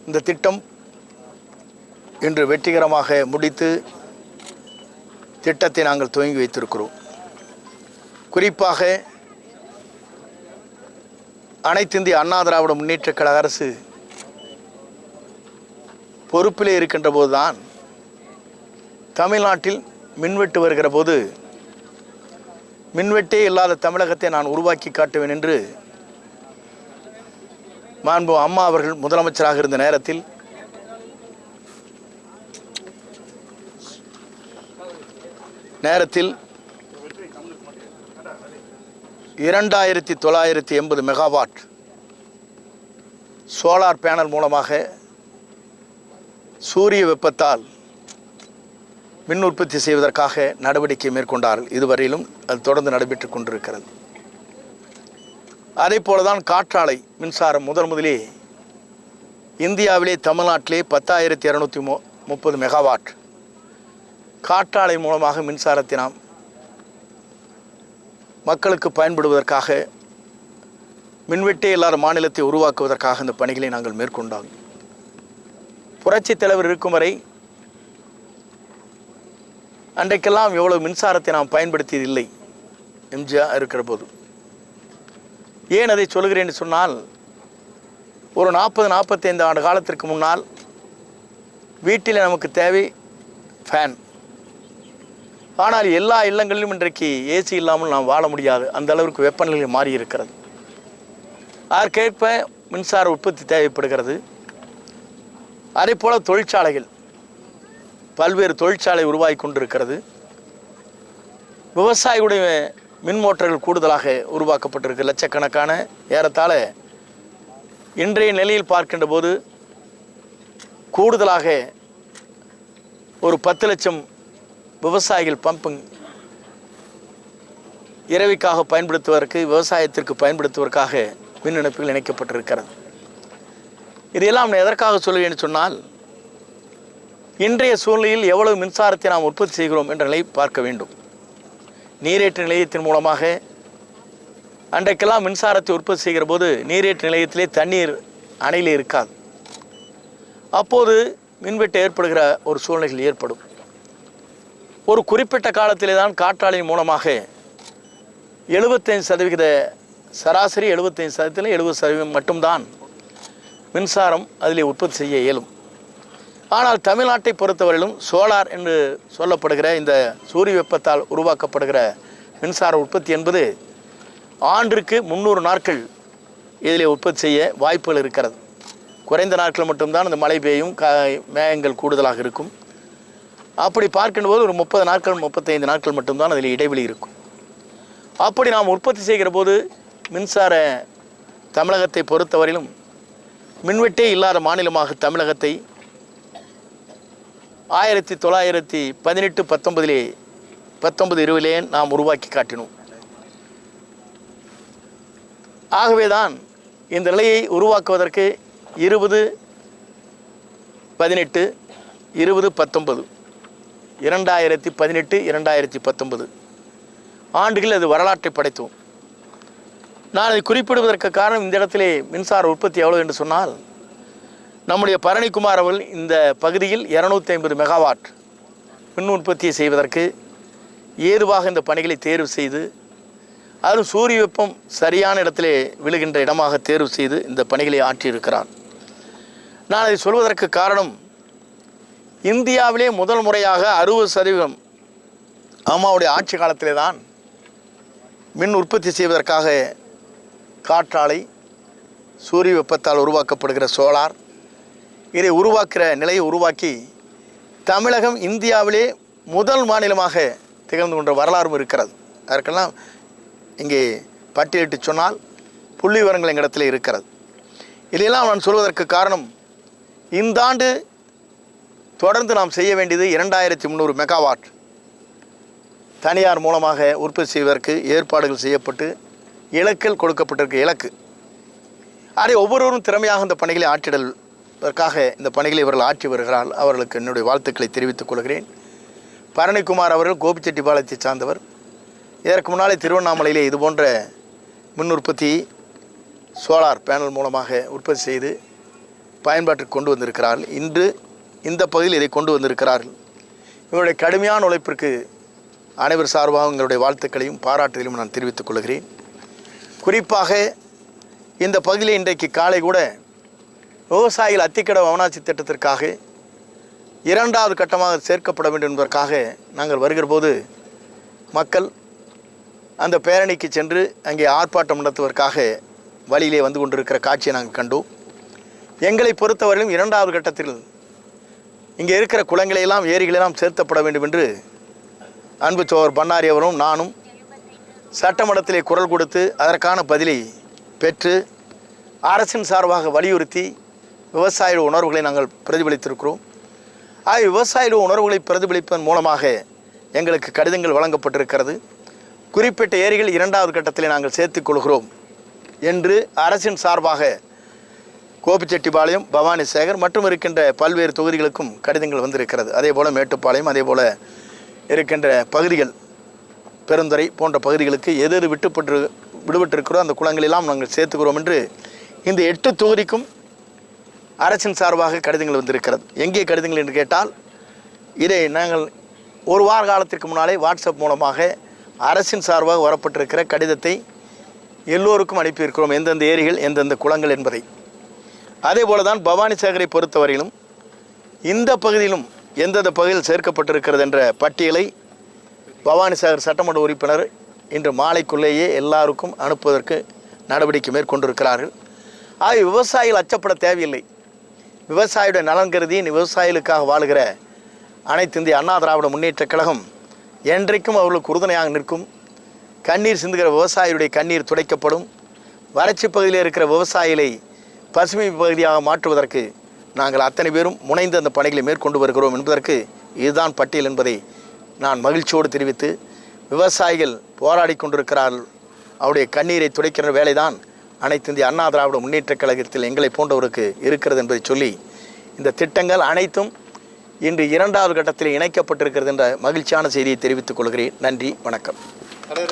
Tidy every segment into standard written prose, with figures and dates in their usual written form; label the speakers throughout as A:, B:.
A: இந்த திட்டம் இன்று வெற்றிகரமாக முடித்து திட்டத்தை நாங்கள் துவங்கி வைத்திருக்கிறோம். குறிப்பாக அனைத்து இந்திய அண்ணா திராவிட முன்னேற்றக் கழக அரசு பொறுப்பிலே இருக்கின்ற போதுதான் தமிழ்நாட்டில் மின்வெட்டு வருகிற போது மின்வெட்டே இல்லாத தமிழகத்தை நான் உருவாக்கி காட்டுவேன் என்று மாண்பு அம்மா அவர்கள் முதலமைச்சராக இருந்த நேரத்தில் நேரத்தில் 2980 மெகாவாட் சோலார் பேனல் மூலமாக சூரிய வெப்பத்தால் மின் உற்பத்தி செய்வதற்காக நடவடிக்கை மேற்கொண்டார்கள். இதுவரையிலும் அது தொடர்ந்து நடைபெற்று கொண்டிருக்கிறது. அதே போலதான் காற்றாலை மின்சாரம் முதலே இந்தியாவிலே தமிழ்நாட்டிலே 10,230 மெகாவாட் காற்றாலை மூலமாக மின்சாரத்தை நாம் மக்களுக்கு பயன்படுவதற்காக மின்வெட்டே இல்லாத மாநிலத்தை உருவாக்குவதற்காக இந்த பணிகளை நாங்கள் மேற்கொண்டோம். புரட்சித் தலைவர் இருக்கும் வரை அன்றைக்கெல்லாம் எவ்வளவு மின்சாரத்தை நாம் பயன்படுத்தியதில்லை. எம்ஜிஆர் இருக்கிற போது ஏன் அதை சொல்கிறேன் சொன்னால், ஒரு 40-45 ஆண்டு காலத்திற்கு முன்னால் வீட்டில் நமக்கு தேவை ஃபேன். ஆனால் எல்லா இல்லங்களிலும் இன்றைக்கு ஏசி இல்லாமல் நாம் வாழ முடியாது. அந்த அளவிற்கு வெப்பநிலை மாறி இருக்கிறது. அதற்கேற்ப மின்சார உற்பத்தி தேவைப்படுகிறது. அதே போல் தொழிற்சாலைகள் பல்வேறு தொழிற்சாலை உருவாகி கொண்டிருக்கிறது. விவசாயிகளுடைய மின் மோட்டர்கள் கூடுதலாக உருவாக்கப்பட்டிருக்கு. லட்சக்கணக்கான ஏறத்தாழ இன்றைய நிலையில் பார்க்கின்ற போது கூடுதலாக ஒரு 10 லட்சம் விவசாயிகள் பம்பிங் இரவிக்காக பயன்படுத்துவதற்கு விவசாயத்திற்கு பயன்படுத்துவதற்காக மின் இணைப்புகள் இணைக்கப்பட்டிருக்கிறது. இதையெல்லாம் நான் எதற்காக சொல்லுவேன் சொன்னால், இன்றைய சூழ்நிலையில் எவ்வளவு மின்சாரத்தை நாம் உற்பத்தி செய்கிறோம் என்ற நிலையை பார்க்க வேண்டும். நீரேற்று நிலையத்தின் மூலமாக அன்றைக்கெல்லாம் மின்சாரத்தை உற்பத்தி செய்கிற போது நீரேற்று நிலையத்திலே தண்ணீர் அணையிலே இருக்காது. அப்போது மின்வெட்டு ஏற்படுகிற ஒரு சூழ்நிலைகள் ஏற்படும். ஒரு குறிப்பிட்ட காலத்திலே தான் காற்றாலையின் மூலமாக 75% சராசரி 75%, 70% மட்டும்தான் மின்சாரம் அதிலே உற்பத்தி செய்ய இயலும். ஆனால் தமிழ்நாட்டை பொறுத்தவரையிலும் சோலார் என்று சொல்லப்படுகிற இந்த சூரிய வெப்பத்தால் உருவாக்கப்படுகிற மின்சார உற்பத்தி என்பது ஆண்டிற்கு 300 நாட்கள் இதில் உற்பத்தி செய்ய வாய்ப்புகள் இருக்கிறது. குறைந்த நாட்கள் மட்டும்தான் இந்த மழை பெய்யும், மேகங்கள் கூடுதலாக இருக்கும். அப்படி பார்க்கின்ற போது ஒரு 30 நாட்கள் 35 நாட்கள் மட்டும்தான் அதில் இடைவெளி இருக்கும். அப்படி நாம் உற்பத்தி செய்கிற போது மின்சார தமிழகத்தை பொறுத்தவரையிலும் மின்வெட்டே இல்லாத மாநிலமாக தமிழகத்தை 1918-19 1920 நாம் உருவாக்கி காட்டினோம். ஆகவேதான் இந்த நிலையை உருவாக்குவதற்கு 2018 2019 2018-2019 ஆண்டுகள் அது வரலாற்றை படைத்தோம். நான் அதை குறிப்பிடுவதற்கு காரணம், இந்த இடத்திலே மின்சார உற்பத்தி எவ்வளவு என்று சொன்னால், நம்முடைய பரணிக்குமார் அவர்கள் இந்த பகுதியில் 250 மெகாவாட் மின் உற்பத்தியை செய்வதற்கு ஏதுவாக இந்த பணிகளை தேர்வு செய்து, அதுவும் சூரிய வெப்பம் சரியான இடத்திலே விழுகின்ற இடமாக தேர்வு செய்து இந்த பணிகளை ஆற்றியிருக்கிறார். நான் அதை சொல்வதற்கு காரணம், இந்தியாவிலே முதல் முறையாக 60% அம்மாவுடைய ஆட்சி காலத்திலே தான் மின் உற்பத்தி செய்வதற்காக காற்றாலை, சூரிய வெப்பத்தால் உருவாக்கப்படுகிற சோலார், இதை உருவாக்குற நிலையை உருவாக்கி தமிழகம் இந்தியாவிலே முதல் மாநிலமாக திகழ்ந்து கொண்ட வரலாறும் இருக்கிறது. அதற்கெல்லாம் இங்கே பட்டியலிட்டு சொன்னால் புள்ளி விவரங்கள் எங்களிடத்தில் இருக்கிறது. இதையெல்லாம் நான் சொல்வதற்கு காரணம், இந்த ஆண்டு தொடர்ந்து நாம் செய்ய வேண்டியது 2300 மெகாவாட் தனியார் மூலமாக உற்பத்தி செய்வதற்கு ஏற்பாடுகள் செய்யப்பட்டு இலக்கில் கொடுக்கப்பட்டிருக்க இலக்கு. அதை ஒவ்வொருவரும் திறமையாக இந்த பணிகளை ஆற்றிடல்வதற்காக இந்த பணிகளை இவர்கள் ஆற்றி வருகிறார்கள். அவர்களுக்கு என்னுடைய வாழ்த்துக்களை தெரிவித்துக் கொள்கிறேன். பரணிக்குமார் அவர்கள் கோபிச்செட்டிப்பாளையத்தை சார்ந்தவர். இதற்கு முன்னாலே திருவண்ணாமலையிலே இதுபோன்ற மின் உற்பத்தி சோலார் பேனல் மூலமாக உற்பத்தி செய்து பயன்பாட்டிற்கு கொண்டு வந்திருக்கிறார்கள். இன்று இந்த பகுதியில் இதை கொண்டு வந்திருக்கிறார்கள். இவருடைய கடுமையான உழைப்பிற்கு அனைவர் சார்பாக எங்களுடைய வாழ்த்துக்களையும் பாராட்டுகளையும் நான் தெரிவித்துக் கொள்கிறேன். குறிப்பாக இந்த பகுதியில் இன்றைக்கு காலை கூட விவசாயிகள் அத்திக்கடவு அவனாட்சி திட்டத்திற்காக 2வது கட்டமாக சேர்க்கப்பட வேண்டும் என்பதற்காக நாங்கள் வருகிற போது மக்கள் அந்த பேரணிக்கு சென்று அங்கே ஆர்ப்பாட்டம் நடத்துவதற்காக வழியிலே வந்து கொண்டிருக்கிற காட்சியை நாங்கள் கண்டோம். எங்களை பொறுத்தவரையிலும் 2வது கட்டத்தில் இங்கே இருக்கிற குளங்களையெல்லாம் ஏரிகளெல்லாம் சேர்த்தப்பட வேண்டும் என்று அன்பு சோழர் பண்ணாரி அவரும் நானும் சட்டமன்றத்திலே குரல் கொடுத்து அதற்கான பதிலை பெற்று அரசின் சார்பாக வலியுறுத்தி விவசாய உணர்வுகளை நாங்கள் பிரதிபலித்திருக்கிறோம். விவசாய உணர்வுகளை பிரதிபலிப்பதன் மூலமாக எங்களுக்கு கடிதங்கள் வழங்கப்பட்டிருக்கிறது. குறிப்பிட்ட ஏரிகள் 2வது கட்டத்தில் நாங்கள் சேர்த்துக் கொள்கிறோம் என்று அரசின் சார்பாக கோபிச்செட்டிப்பாளையம், பவானி சேகர் மற்றும் இருக்கின்ற பல்வேறு தொகுதிகளுக்கும் கடிதங்கள் வந்திருக்கிறது. அதே போல் மேட்டுப்பாளையம், அதே போல் இருக்கின்ற பகுதிகள் பெருந்துறை போன்ற பகுதிகளுக்கு எது விடுபட்டிருக்கிறோம் அந்த குளங்களெல்லாம் நாங்கள் சேர்த்துக்கிறோம் என்று இந்த 8 தொகுதிக்கும் அரசின் சார்பாக கடிதங்கள் வந்திருக்கிறது. எங்கே கடிதங்கள் என்று கேட்டால் இதை நாங்கள் ஒரு வார காலத்திற்கு முன்னாலே வாட்ஸ்அப் மூலமாக அரசின் சார்பாக வரப்பட்டிருக்கிற கடிதத்தை எல்லோருக்கும் அனுப்பியிருக்கிறோம், எந்தெந்த ஏரிகள் எந்தெந்த குளங்கள் என்பதை. அதே போல தான் பவானி சேகரை பொறுத்தவரையிலும் இந்த பகுதியிலும் எந்தெந்த பகுதியில் சேர்க்கப்பட்டிருக்கிறது என்ற பட்டியலை பவானி சேகர் சட்டமன்ற உறுப்பினர் இன்று மாலைக்குள்ளேயே எல்லாருக்கும் அனுப்புவதற்கு நடவடிக்கை மேற்கொண்டிருக்கிறார்கள். விவசாயிகள் அச்சப்பட தேவையில்லை. விவசாயியுடைய நலன் கருதி விவசாயிகளுக்காக வாழுகிற அனைத்து இந்திய அண்ணா திராவிட முன்னேற்றக் கழகம் என்றைக்கும் அவர்களுக்கு உறுதுணையாக நிற்கும். கண்ணீர் சிந்துகிற விவசாயியுடைய கண்ணீர் துடைக்கப்படும். வறட்சி பகுதியில் இருக்கிற விவசாயிகளை பசுமை பகுதியாக மாற்றுவதற்கு நாங்கள் அத்தனை பேரும் முனைந்து அந்த பணிகளை மேற்கொண்டு வருகிறோம் என்பதற்கு இதுதான் பட்டியல் என்பதை நான் மகிழ்ச்சியோடு தெரிவித்து, விவசாயிகள் போராடி கொண்டிருக்கிறார்கள், அவருடைய கண்ணீரை துடைக்கிற வேலைதான் அனைத்து இந்திய அண்ணா திராவிட முன்னேற்றக் கழகத்தில் எங்களை போன்றவருக்கு இருக்கிறது என்பதை சொல்லி, இந்த திட்டங்கள் அனைத்தும் இன்று 2வது கட்டத்தில் இணைக்கப்பட்டிருக்கிறது என்ற மகிழ்ச்சியான செய்தியை தெரிவித்துக் கொள்கிறேன். நன்றி, வணக்கம்.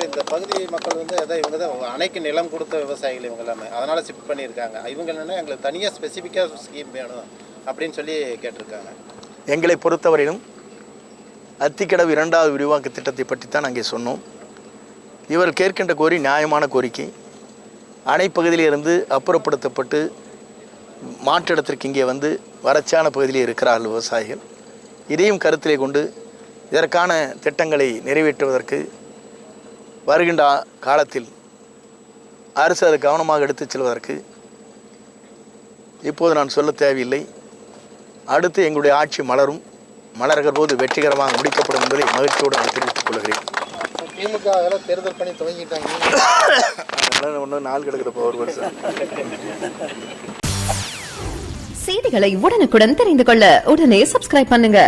B: இந்த பகுதி மக்கள் வந்து இவங்க தான் அணைக்கு நிலம் கொடுத்த விவசாயிகள் இவங்க எல்லாமே, அதனால் ஷிஃப்ட் பண்ணியிருக்காங்க. இவங்க என்னென்னா எங்களுக்கு தனியாக ஸ்பெசிஃபிக்காக ஸ்கீம் வேணும் அப்படின்னு சொல்லி கேட்டிருக்காங்க.
A: எங்களை பொறுத்தவரையிலும் அத்திக்கடவு 2வது விரிவாக்க திட்டத்தை பற்றி தான் அங்கே சொன்னோம். இவர் கேட்கின்ற கோரி நியாயமான கோரிக்கை. அணைப்பகுதியிலிருந்து அப்புறப்படுத்தப்பட்டு மாற்று இடத்திற்கு இங்கே வந்து வறட்சியான பகுதியில் இருக்கிறார்கள் விவசாயிகள். இதையும் கருத்திலே கொண்டு இதற்கான திட்டங்களை நிறைவேற்றுவதற்கு வருகின்ற காலத்தில் அரசு அதை கவனமாக எடுத்துச் செல்வதற்கு இப்போது நான் சொல்ல தேவையில்லை. அடுத்து எங்களுடைய ஆட்சி மலர்கிற போது வெற்றிகரமாக முடிக்கப்படும் என்பதை மகிழ்ச்சியோடு நான் தெரிவித்துக் கொள்கிறேன்.
B: திமுக தேர்தல் பணி துவங்கிட்டாங்க.
A: அதனால ஒன்றும் நாள் கிடக்குது ஒரு வருஷம்.
C: செய்திகளை உடனுக்குடன் தெரிந்து கொள்ள உடனே சப்ஸ்கிரைப் பண்ணுங்க.